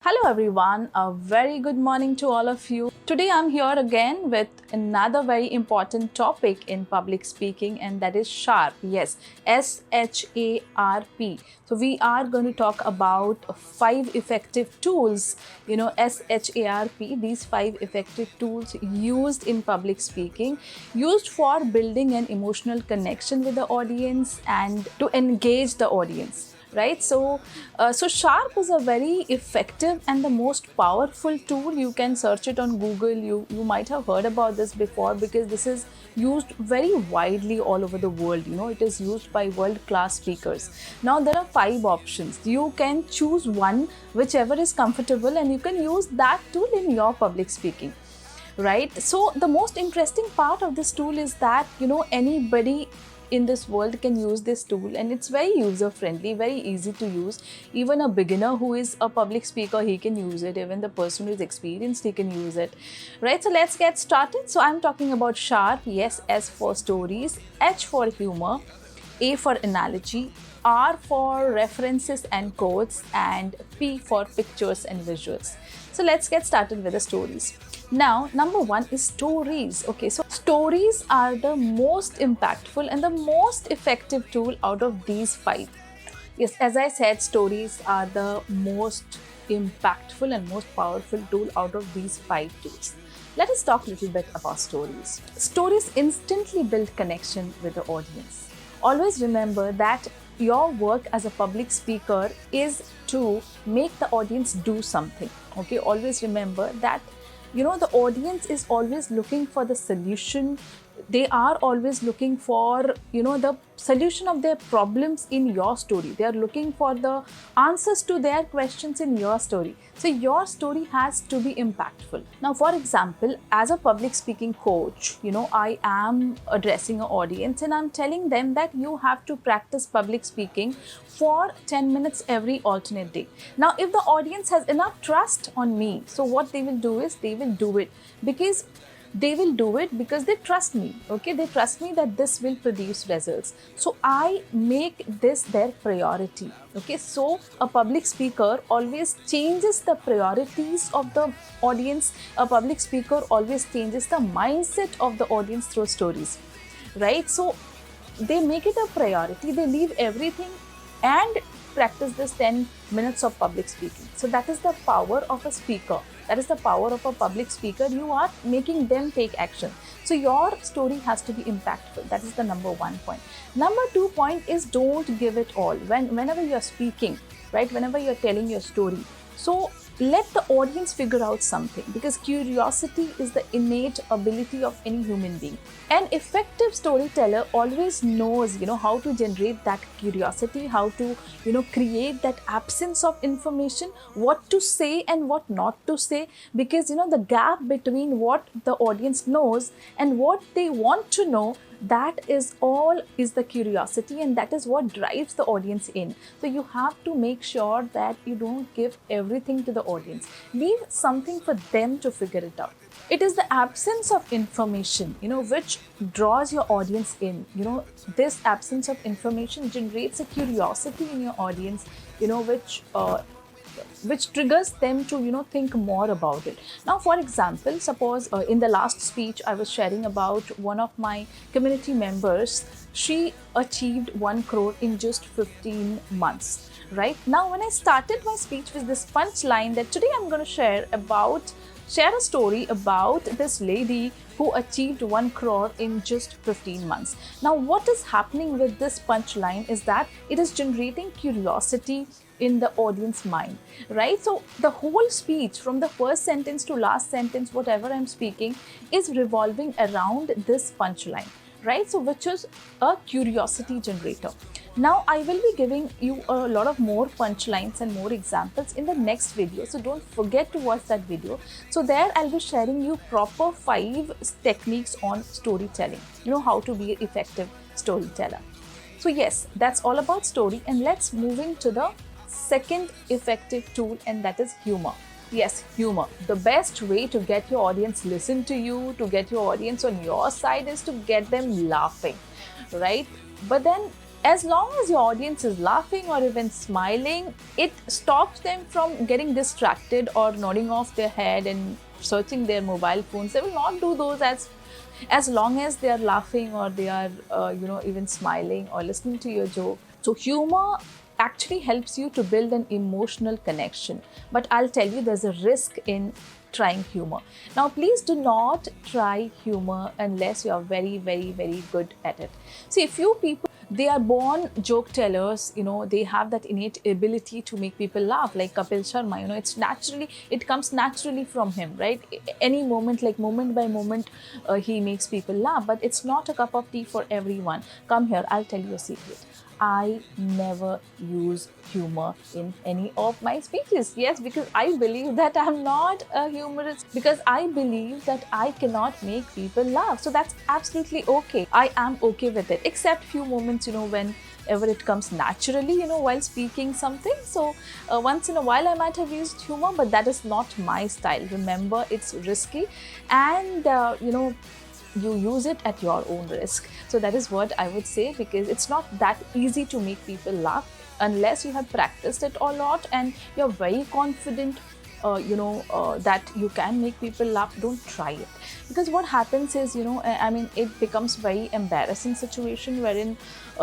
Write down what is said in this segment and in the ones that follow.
Hello everyone, a very good morning to all of you. Today I'm here again with another very important topic in public speaking, and that is SHARP. Yes, SHARP. So we are going to talk about 5 effective tools, SHARP, these 5 effective tools used in public speaking, used for building an emotional connection with the audience and to engage the audience. Right, so Sharp is a very effective and the most powerful tool. You can search it on Google. You might have heard about this before, because this is used very widely all over the world. It is used by world-class speakers. Now there are 5 options. You can choose one, whichever is comfortable, and you can use that tool in your public speaking. Right, so the most interesting part of this tool is that anybody in this world can use this tool, and it's very user friendly, very easy to use. Even a beginner who is a public speaker, he can use it. Even the person who is experienced, he can use it. Right, so let's get started. So I'm talking about SHARP. Yes, S for stories, H for humor, A for analogy, R for references and quotes, and P for pictures and visuals. So let's get started with the stories. Now, number one is stories. Okay, so stories are the most impactful and the most effective tool out of these 5. Yes, as I said, stories are the most impactful and most powerful tool out of these 5 tools. Let us talk a little bit about stories. Stories instantly build connection with the audience. Always remember that your work as a public speaker is to make the audience do something. Okay, always remember that the audience is always looking for the solution. They are always looking for the solution of their problems in your story. They are looking for the answers to their questions in your story. So your story has to be impactful. Now, for example, as a public speaking coach, I am addressing an audience and I'm telling them that you have to practice public speaking for 10 minutes every alternate day. Now, if the audience has enough trust on me, so what they will do is they will do it because they trust me. Okay, they trust me that this will produce results. So I make this their priority. Okay, so a public speaker always changes the priorities of the audience. A public speaker always changes the mindset of the audience through stories. Right, so they make it a priority. They leave everything and practice this 10 minutes of public speaking. So that is the power of a speaker. That is the power of a public speaker. You are making them take action. So your story has to be impactful. That is the number 1 point. Number 2 point is don't give it all. Whenever you're speaking, right, whenever you're telling your story, so let the audience figure out something, because curiosity is the innate ability of any human being. An effective storyteller always knows, how to generate that curiosity, how to, create that absence of information, what to say and what not to say, because, the gap between what the audience knows and what they want to know, that is the curiosity, and that is what drives the audience in. So you have to make sure that you don't give everything to the audience. Leave something for them to figure it out. It is the absence of information, which draws your audience in. This absence of information generates a curiosity in your audience, which triggers them to think more about it. Now, for example, suppose in the last speech I was sharing about one of my community members. She achieved 1 crore in just 15 months. Right, now when I started my speech with this punchline that today I'm going to share a story about this lady who achieved 1 crore in just 15 months. Now, what is happening with this punchline is that it is generating curiosity in the audience mind, right? So the whole speech, from the first sentence to last sentence, whatever I'm speaking, is revolving around this punchline, right? So which is a curiosity generator. Now, I will be giving you a lot of more punchlines and more examples in the next video. So don't forget to watch that video. So there I'll be sharing you proper 5 techniques on storytelling, how to be an effective storyteller. So yes, that's all about story. And let's move into the second effective tool, and that is humor. Yes, humor. The best way to get your audience listen to you, to get your audience on your side, is to get them laughing, right? But then As long as your audience is laughing or even smiling, it stops them from getting distracted or nodding off their head and searching their mobile phones. They will not do those as long as they are laughing or they are even smiling or listening to your joke. So humor actually helps you to build an emotional connection. But I'll tell you, there's a risk in trying humor. Now, please do not try humor unless you are very, very, very good at it. See, a few people, they are born joke tellers, they have that innate ability to make people laugh, like Kapil Sharma. It comes naturally from him, right? Any moment, like moment by moment, he makes people laugh. But it's not a cup of tea for everyone. Come here, I'll tell you a secret. I never use humor in any of my speeches. Yes, because I believe that I'm not a humorist, because I believe that I cannot make people laugh. So that's absolutely okay. I am okay with it, except few moments, whenever it comes naturally, while speaking something. So once in a while I might have used humor, but that is not my style. Remember, it's risky, and you use it at your own risk. So that is what I would say, because it's not that easy to make people laugh unless you have practiced it a lot and you're very confident that you can make people laugh. Don't try it, because what happens is, it becomes very embarrassing situation wherein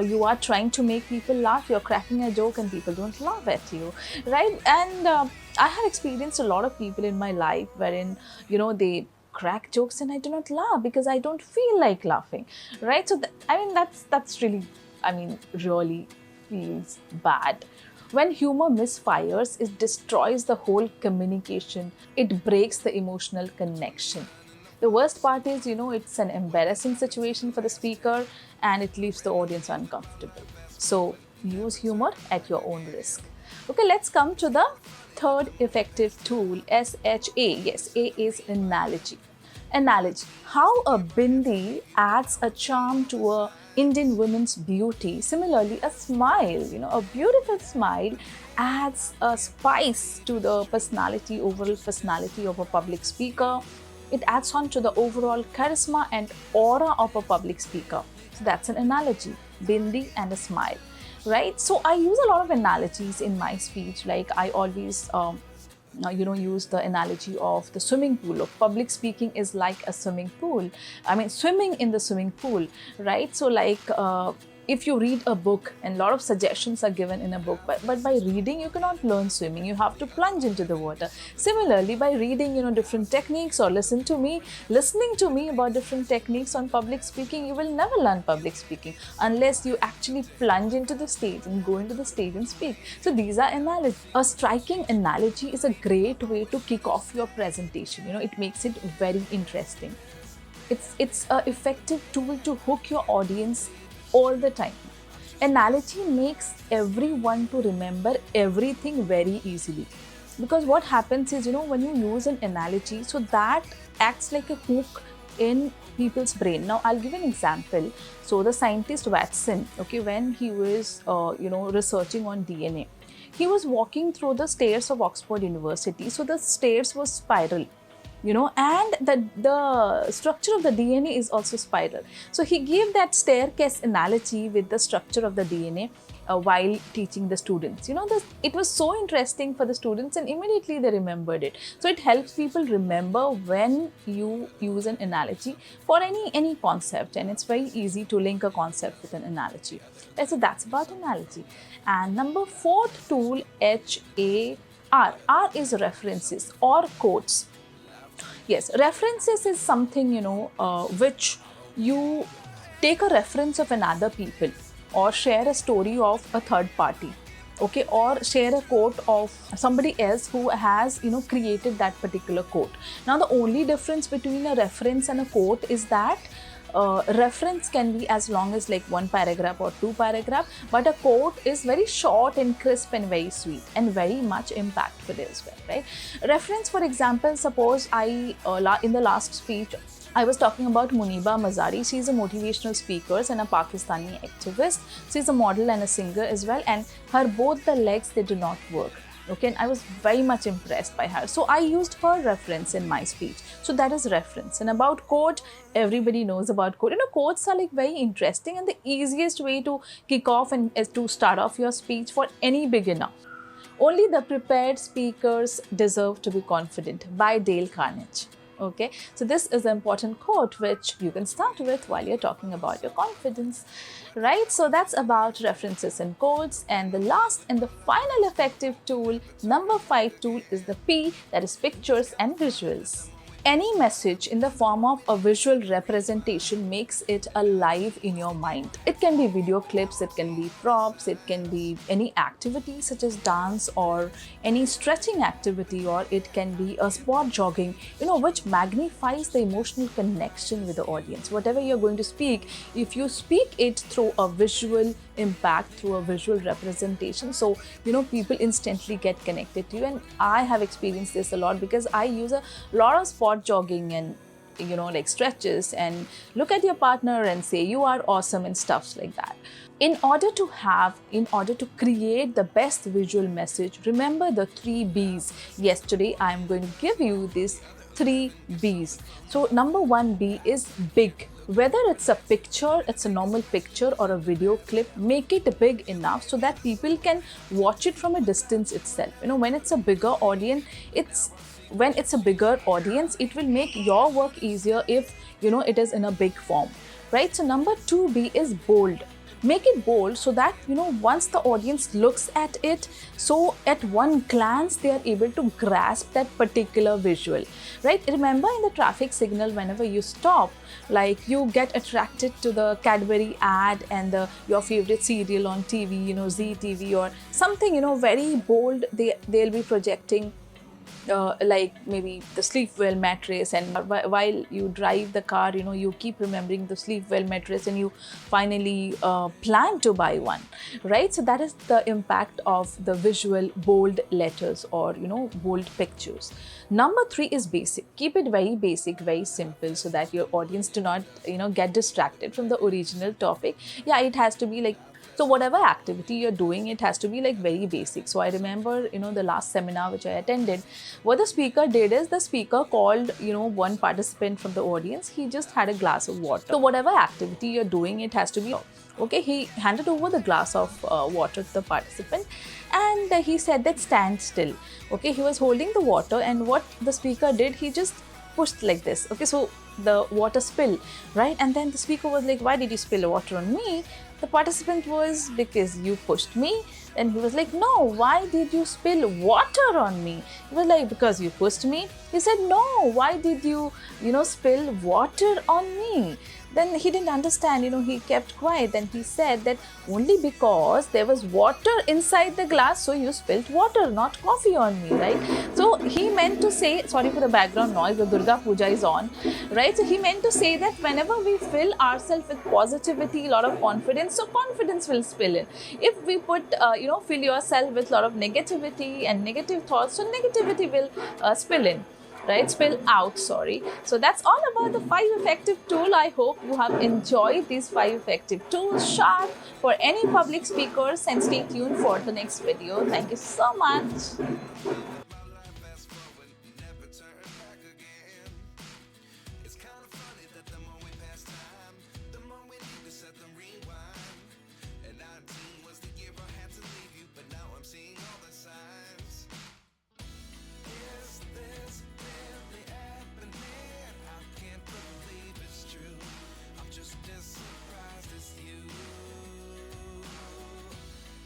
you are trying to make people laugh, you're cracking a joke and people don't laugh at you, right? And I have experienced a lot of people in my life wherein they crack jokes and I do not laugh because I don't feel like laughing, right? So that's really, really feels bad. When humor misfires, it destroys the whole communication. It breaks the emotional connection. The worst part is, it's an embarrassing situation for the speaker and it leaves the audience uncomfortable. So use humor at your own risk. Okay, let's come to the third effective tool, SHA. Yes, A is analogy. Analogy. How a bindi adds a charm to a Indian woman's beauty. Similarly, a smile, a beautiful smile adds a spice to the personality, overall personality of a public speaker. It adds on to the overall charisma and aura of a public speaker. So that's an analogy, bindi and a smile, right? So I use a lot of analogies in my speech. Like I always use the analogy of the swimming pool. Of public speaking is like a swimming pool. Swimming in the swimming pool, right? So like if you read a book and a lot of suggestions are given in a book, but by reading you cannot learn swimming. You have to plunge into the water. Similarly, by reading different techniques or listening to me about different techniques on public speaking, you will never learn public speaking unless you actually plunge into the stage and go into the stage and speak. So these are analogies. A striking analogy is a great way to kick off your presentation. It makes it very interesting. It's an effective tool to hook your audience all the time. Analogy makes everyone to remember everything very easily, because what happens is, when you use an analogy, so that acts like a hook in people's brain. Now I'll give an example. So the scientist Watson, when he was researching on DNA, he was walking through the stairs of Oxford University. So the stairs were spiral, and the structure of the DNA is also spiral. So he gave that staircase analogy with the structure of the DNA while teaching the students. It was so interesting for the students and immediately they remembered it. So it helps people remember when you use an analogy for any concept, and it's very easy to link a concept with an analogy. So that's about analogy. And number fourth tool, HAR. R is references or quotes. Yes, references is something, which you take a reference of another people or share a story of a third party, or share a quote of somebody else who has, created that particular quote. Now, the only difference between a reference and a quote is that reference can be as long as like one paragraph or two paragraphs, but a quote is very short and crisp and very sweet and very much impactful as well, right? Reference, for example, suppose I in the last speech I was talking about Muniba Mazari. She is a motivational speaker and a Pakistani activist. She is a model and a singer as well, and her both the legs, they do not work. Okay, and I was very much impressed by her. So I used her reference in my speech. So that is reference. And about quote, everybody knows about quote. Quotes are like very interesting and the easiest way to kick off and is to start off your speech for any beginner. Only the prepared speakers deserve to be confident, by Dale Carnegie. Okay, so this is an important quote which you can start with while you're talking about your confidence, right? So that's about references and quotes. And the last and the final effective tool, number 5 tool, is the P, that is pictures and visuals. Any message in the form of a visual representation makes it alive in your mind. It can be video clips, it can be props, it can be any activity such as dance or any stretching activity, or it can be a sport jogging, which magnifies the emotional connection with the audience. Whatever you're going to speak, if you speak it through a visual impact, through a visual representation, so people instantly get connected to you. And I have experienced this a lot because I use a lot of sport jogging and like stretches and look at your partner and say you are awesome and stuffs like that. In order to create the best visual message, remember the 3 B's. Yesterday I am going to give you these 3 B's. So number 1 B is big. Whether it's a picture, it's a normal picture or a video clip, make it big enough so that people can watch it from a distance itself. When it's a bigger audience, it will make your work easier if it is in a big form, right? So number 2B is bold. Make it bold so that once the audience looks at it, so at one glance they are able to grasp that particular visual, right? Remember in the traffic signal, whenever you stop, like you get attracted to the Cadbury ad and your favorite serial on TV, Z TV or something, very bold, they'll be projecting like maybe the sleep well mattress, and while you drive the car, you keep remembering the sleep well mattress and you finally plan to buy one, right? So that is the impact of the visual bold letters or bold pictures. Number 3 is basic. Keep it very basic, very simple, so that your audience do not get distracted from the original topic. Yeah, it has to be like, so whatever activity you're doing, it has to be like very basic. So I remember, the last seminar which I attended, what the speaker did is the speaker called, one participant from the audience. He just had a glass of water. So whatever activity you're doing, it has to be, okay, he handed over the glass of water to the participant and he said that stand still. Okay, he was holding the water and what the speaker did, he just pushed like this. Okay, so the water spilled, right? And then the speaker was like, why did you spill water on me? The participant was, because you pushed me. And he was like, no, why did you spill water on me? He was like, because you pushed me. He said, no, why did you, spill water on me? Then he didn't understand, he kept quiet. Then he said that only because there was water inside the glass, so you spilled water, not coffee on me, right? So he meant to say, sorry for the background noise, the Durga Puja is on, right? So he meant to say that whenever we fill ourselves with positivity, a lot of confidence, so confidence will spill in. If we put, fill yourself with a lot of negativity and negative thoughts, so negativity will spill in. Right, spill out, sorry. So that's all about the 5 effective tools. I hope you have enjoyed these 5 effective tools sharp for any public speakers, and stay tuned for the next video. Thank you so much.